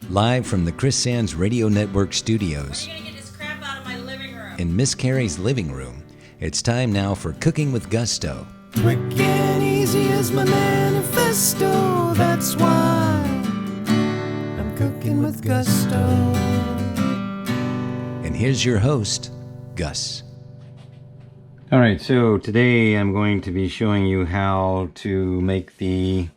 Live from the Chris Sands Radio Network studios Are you gonna get this crap out of my living room? in Miss Carrie's living room, it's time now for Cooking with Gusto. Quick and easy is my manifesto. That's why I'm cooking with gusto. And here's your host, Gus. All right, so today I'm going to be showing you how to make the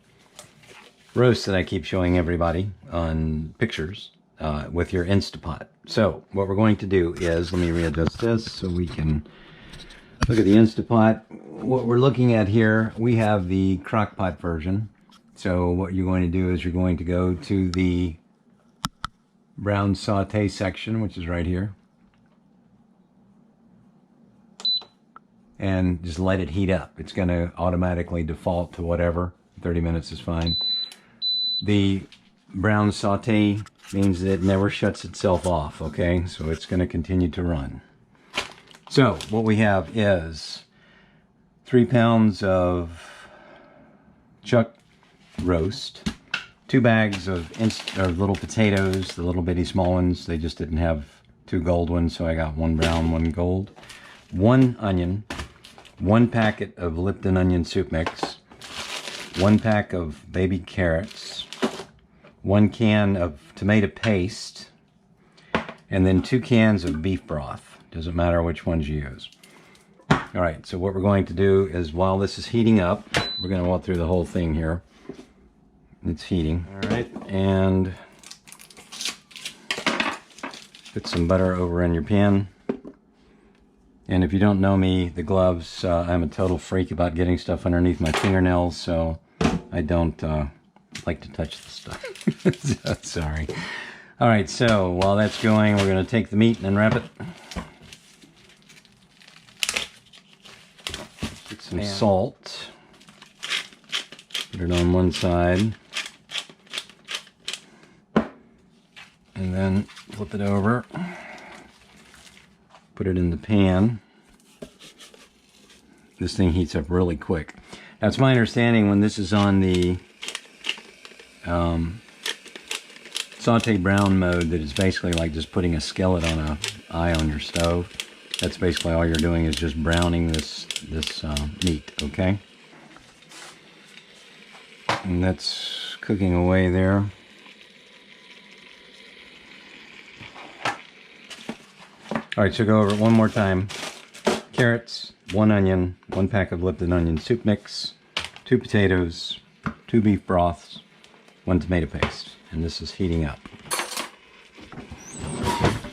roast that I keep showing everybody on pictures with your Instapot. So what we're going to do is, let me readjust this so we can look at the Instapot. What we're looking at here, we have the crock-pot version. So what you're going to do is you're going to go to the brown saute section, which is right here, and just let it heat up. It's going to automatically default to whatever. 30 minutes is fine. The brown saute means that it never shuts itself off, okay? So it's going to continue to run. So what we have is 3 pounds of chuck roast, 2 bags of little potatoes, the little bitty small ones. They just didn't have 2 gold ones, so I got 1 brown, 1 gold. 1 onion, 1 packet of Lipton Onion Soup mix, 1 pack of baby carrots, 1 can of tomato paste, and then 2 cans of beef broth. Doesn't matter which ones you use. All right, so what we're going to do is, while this is heating up, we're going to walk through the whole thing here. It's heating. All right, and put some butter over in your pan. And if you don't know me, the gloves, I'm a total freak about getting stuff underneath my fingernails, so I don't like to touch the stuff. So, sorry. All right, so while that's going, we're going to take the meat and unwrap it. Get some salt. Put it on one side. And then flip it over. Put it in the pan. This thing heats up really quick. Now, it's my understanding when this is on the saute brown mode that it's basically like just putting a skillet on an eye on your stove. That's basically all you're doing, is just browning this meat, okay? And that's cooking away there. All right, so go over it one more time. Carrots, 1 onion, 1 pack of Lipton Onion Soup mix, 2 potatoes, 2 beef broths, 1 tomato paste. And this is heating up.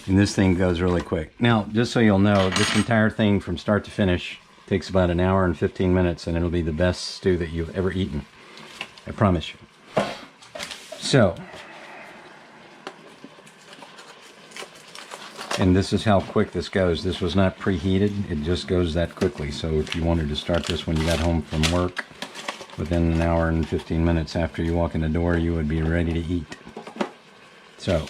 And this thing goes really quick. Now, just so you'll know, this entire thing from start to finish takes about 1 hour and 15 minutes, and it'll be the best stew that you've ever eaten. I promise you. So, and this is how quick this goes. This was not preheated. It just goes that quickly. So if you wanted to start this when you got home from work, within 1 hour and 15 minutes after you walk in the door, you would be ready to eat. So,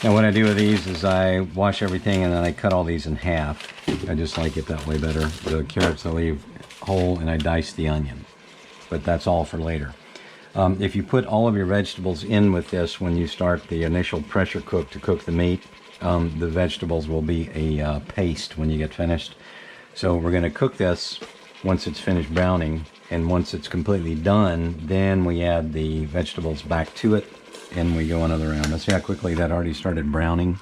now what I do with these is I wash everything and then I cut all these in half. I just like it that way better. The carrots I leave whole, and I dice the onion. But that's all for later. If you put all of your vegetables in with this when you start the initial pressure cook to cook the meat, the vegetables will be a paste when you get finished. So we're going to cook this once it's finished browning, and once it's completely done, then we add the vegetables back to it, and we go another round. Let's see how quickly that already started browning.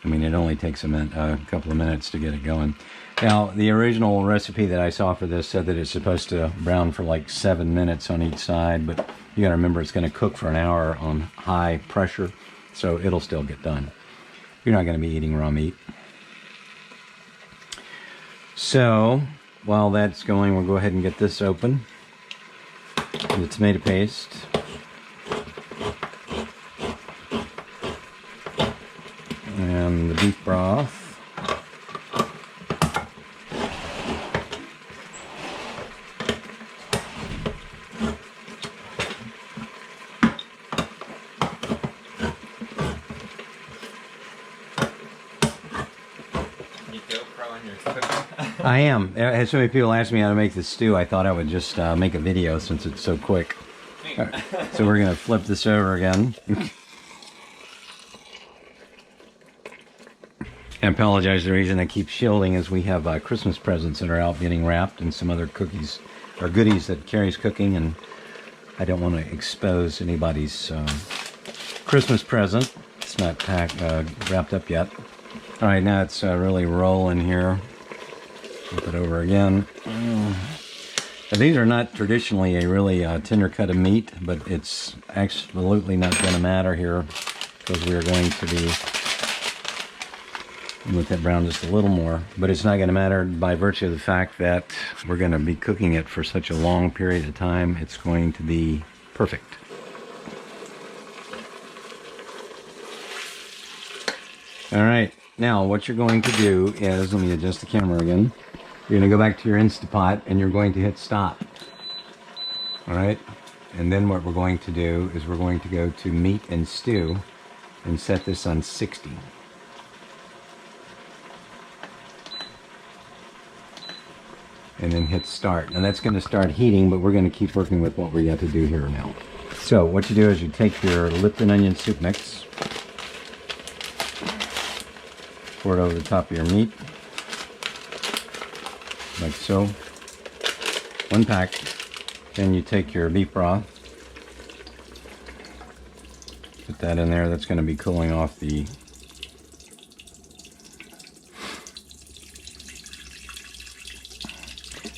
I mean, it only takes a couple of minutes to get it going. Now, the original recipe that I saw for this said that it's supposed to brown for like 7 minutes on each side, but you got to remember it's going to cook for 1 hour on high pressure, so it'll still get done. You're not going to be eating raw meat. So, while that's going, we'll go ahead and get this open. The tomato paste. And the beef broth. I am. So many people ask me how to make this stew. I thought I would just make a video since it's so quick. So we're going to flip this over again. I apologize, the reason I keep shielding is we have Christmas presents that are out getting wrapped and some other cookies or goodies that Carrie's cooking, and I don't want to expose anybody's Christmas present. It's not wrapped up yet. All right, now it's really rolling here. Flip it over again. Now, these are not traditionally a really tender cut of meat, but it's absolutely not going to matter here because we are going to be let that brown just a little more, but it's not going to matter by virtue of the fact that we're going to be cooking it for such a long period of time. It's going to be perfect. All right, now what you're going to do is, let me adjust the camera again. You're going to go back to your Instapot and you're going to hit stop. All right, and then what we're going to do is we're going to go to meat and stew and set this on 60. And then hit start. Now that's going to start heating, but we're going to keep working with what we got to do here now. So what you do is you take your Lipton Onion Soup mix, pour it over the top of your meat, like so. 1 pack. Then you take your beef broth, put that in there. That's going to be cooling off the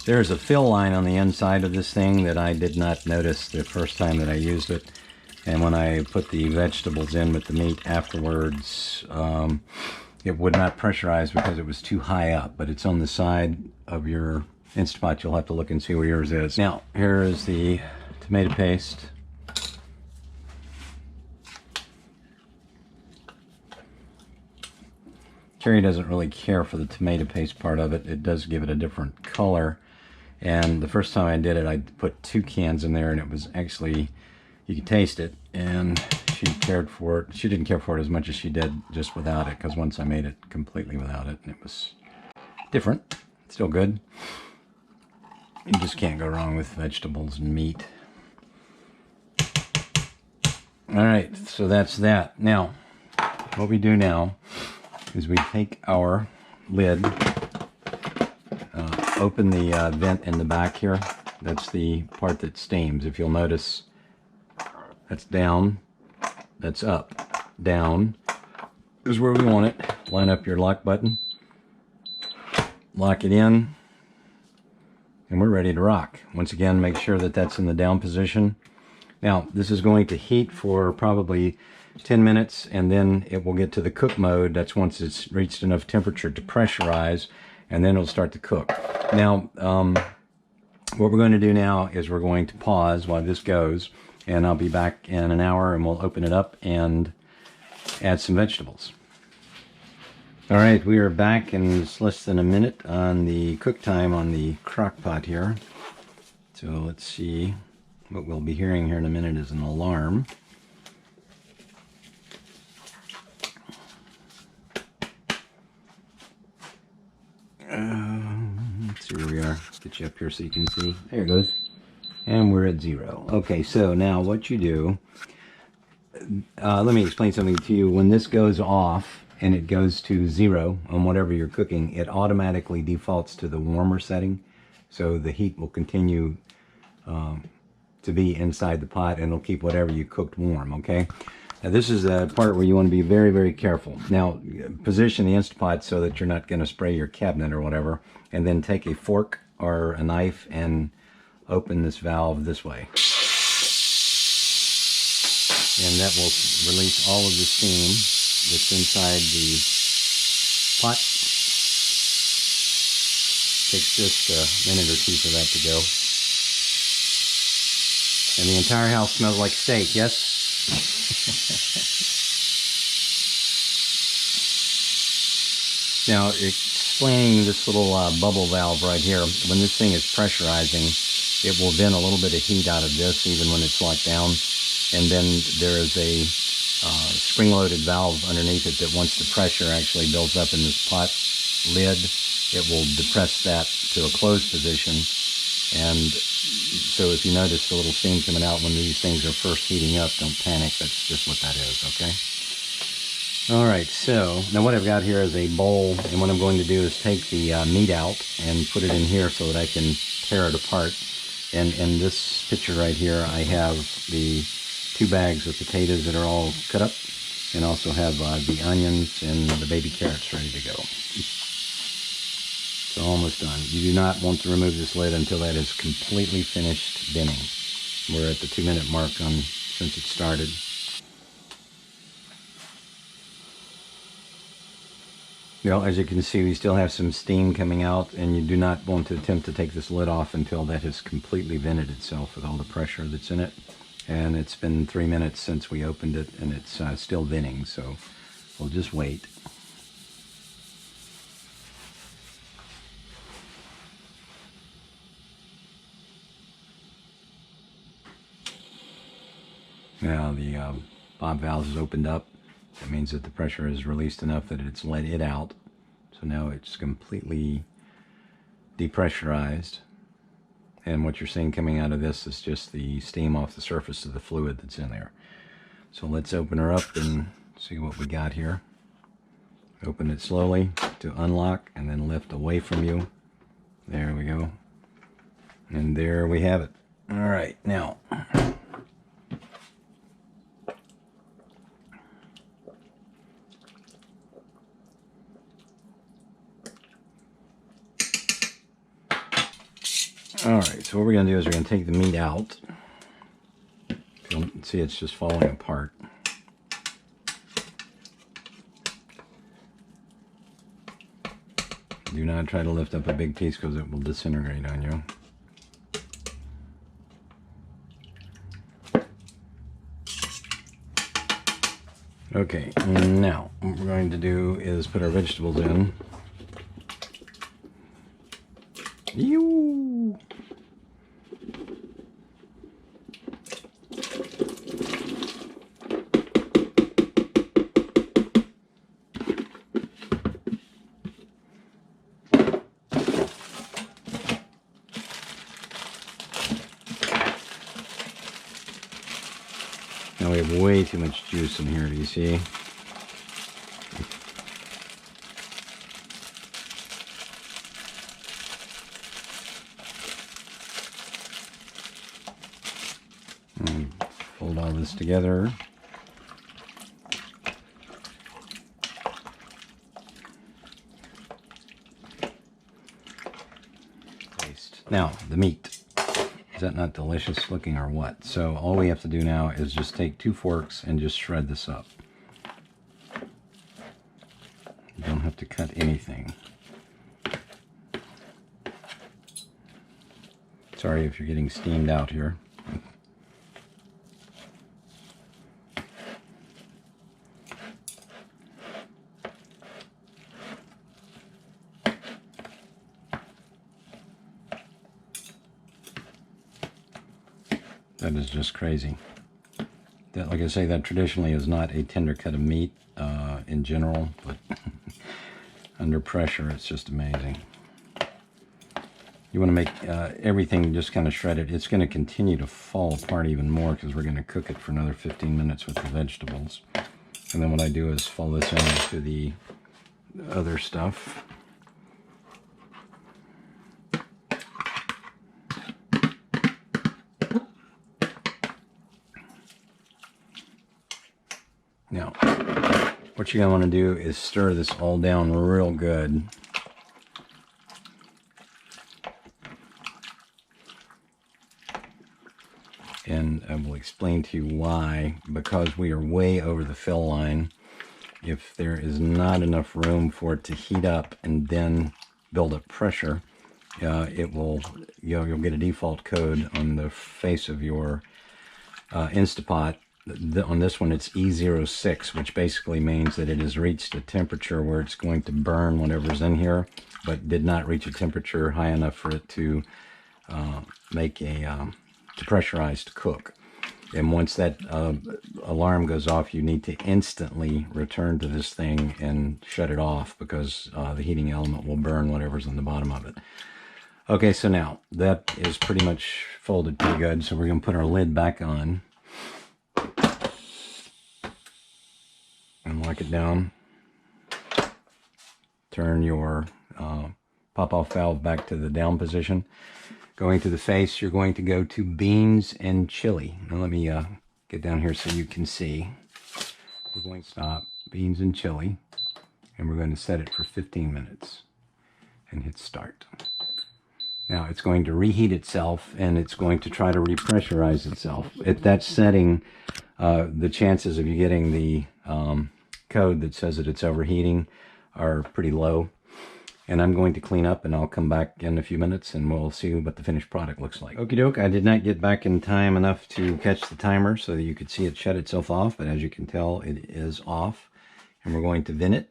There's a fill line on the inside of this thing that I did not notice the first time that I used it. And when I put the vegetables in with the meat afterwards, it would not pressurize because it was too high up. But it's on the side of your Instapot. You'll have to look and see where yours is. Now, here is the tomato paste. Carrie doesn't really care for the tomato paste part of it. It does give it a different color. And the first time I did it, I put 2 cans in there, and it was actually, you could taste it, and she cared for it. She didn't care for it as much as she did just without it, because once I made it completely without it, and it was different. Still good. You just can't go wrong with vegetables and meat. All right, so that's that. Now, what we do now is we take our lid, open the vent in the back here. That's the part that steams. If you'll notice, that's down, that's up, down is where we want it. Line up your lock button, lock it in, and we're ready to rock. Once again, make sure that that's in the down position. Now, this is going to heat for probably 10 minutes, and then it will get to the cook mode. That's once it's reached enough temperature to pressurize, and then it'll start to cook. Now, what we're going to do now is we're going to pause while this goes, and I'll be back in an hour, and we'll open it up and add some vegetables. All right, we are back in just less than a minute on the cook time on the crock pot here. So let's see. What we'll be hearing here in a minute is an alarm. Let's see where we are. Get you up here so you can see. There it goes. And we're at 0. Okay, so now what you do, let me explain something to you. When this goes off and it goes to 0 on whatever you're cooking, it automatically defaults to the warmer setting. So the heat will continue to be inside the pot, and it'll keep whatever you cooked warm, okay? Now this is the part where you want to be very, very careful. Now, position the Instapot so that you're not going to spray your cabinet or whatever, and then take a fork or a knife and open this valve this way. And that will release all of the steam that's inside the pot. Takes just a minute or 2 for that to go. And the entire house smells like steak, yes? Now, explaining this little bubble valve right here, when this thing is pressurizing, it will then a little bit of heat out of this, even when it's locked down. And then there is a spring-loaded valve underneath it that once the pressure actually builds up in this pot lid, it will depress that to a closed position, And so if you notice the little steam coming out when these things are first heating up, don't panic. That's just what that is, okay? All right, so now what I've got here is a bowl, and what I'm going to do is take the meat out and put it in here so that I can tear it apart. And in this picture right here, I have the 2 bags of potatoes that are all cut up, and also have the onions and the baby carrots ready to go. So almost done. You do not want to remove this lid until that is completely finished binning. We're at the 2-minute mark since it started. Well, as you can see, we still have some steam coming out, and you do not want to attempt to take this lid off until that has completely vented itself with all the pressure that's in it. And it's been 3 minutes since we opened it, and it's still venting, so we'll just wait. Now the bob valve is opened up. That means that the pressure is released enough that it's let it out. So now it's completely depressurized. And what you're seeing coming out of this is just the steam off the surface of the fluid that's in there. So let's open her up and see what we got here. Open it slowly to unlock and then lift away from you. There we go. And there we have it. All right, now Alright, so what we're going to do is we're going to take the meat out. You'll see it's just falling apart. Do not try to lift up a big piece because it will disintegrate on you. Okay, now what we're going to do is put our vegetables in. Ew. Now we have way too much juice in here, do you see? And fold all this together. Now, the meat. Is that not delicious looking or what? So all we have to do now is just take 2 forks and just shred this up. You don't have to cut anything. Sorry if you're getting steamed out here. That is just crazy. That, like I say, that traditionally is not a tender cut of meat in general, but under pressure, it's just amazing. You want to make everything just kind of shredded. It's going to continue to fall apart even more because we're going to cook it for another 15 minutes with the vegetables. And then what I do is fold this into the other stuff. Now, what you're going to want to do is stir this all down real good. And I will explain to you why. Because we are way over the fill line, if there is not enough room for it to heat up and then build up pressure, it will, you'll get a default code on the face of your Instapot. On this one, it's E06, which basically means that it has reached a temperature where it's going to burn whatever's in here, but did not reach a temperature high enough for it to make a to pressurize to cook. And once that alarm goes off, you need to instantly return to this thing and shut it off because the heating element will burn whatever's on the bottom of it. Okay, so now that is pretty much folded pretty good. So we're going to put our lid back on and lock it down. Turn your pop-off valve back to the down position. Going to the face, you're going to go to beans and chili. Now let me get down here so you can see. We're going to stop beans and chili, and we're going to set it for 15 minutes and hit start. Now it's going to reheat itself, and it's going to try to repressurize itself. At that setting, the chances of you getting the code that says that it's overheating are pretty low. And I'm going to clean up, and I'll come back in a few minutes and we'll see what the finished product looks like. Okie doke, I did not get back in time enough to catch the timer so that you could see it shut itself off, but as you can tell, it is off. And we're going to vent it.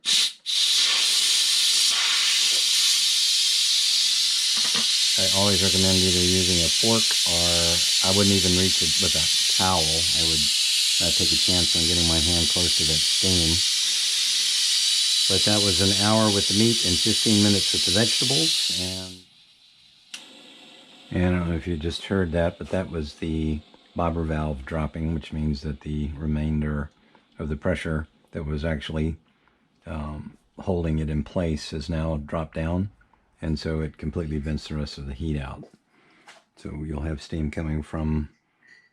I always recommend either using a fork, or I wouldn't even reach it with a towel. I would take a chance on getting my hand close to that steam. But that was an hour with the meat and 15 minutes with the vegetables. And I don't know if you just heard that, but that was the bobber valve dropping, which means that the remainder of the pressure that was actually holding it in place has now dropped down. And so it completely vents the rest of the heat out. So you'll have steam coming from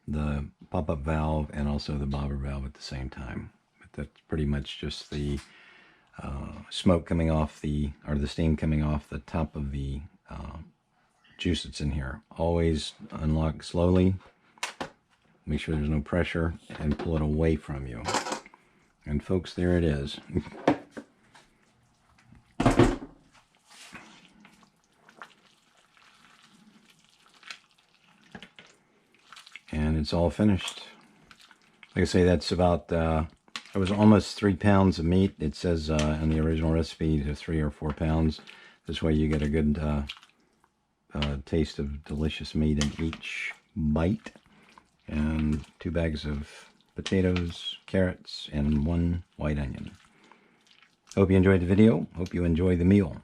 the pop-up valve and also the bobber valve at the same time. But that's pretty much just the smoke coming off the steam coming off the top of the juice that's in here. Always unlock slowly, make sure there's no pressure, and pull it away from you. And folks, there it is. And it's all finished. Like I say, that's about it was almost 3 pounds of meat. It says in the original recipe to 3 or 4 pounds. This way you get a good taste of delicious meat in each bite. And 2 bags of potatoes, carrots, and 1 white onion. Hope you enjoyed the video. Hope you enjoy the meal.